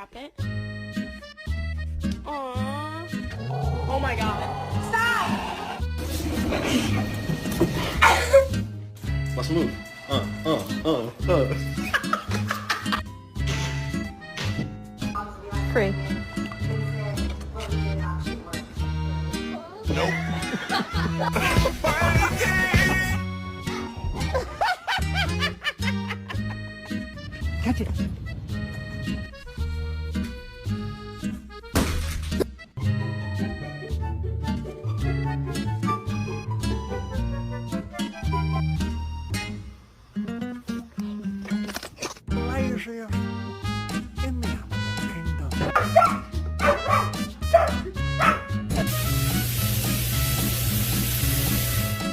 drop it. Aww. Oh my god. Stop! What's the move? Free. Nope. Catch it.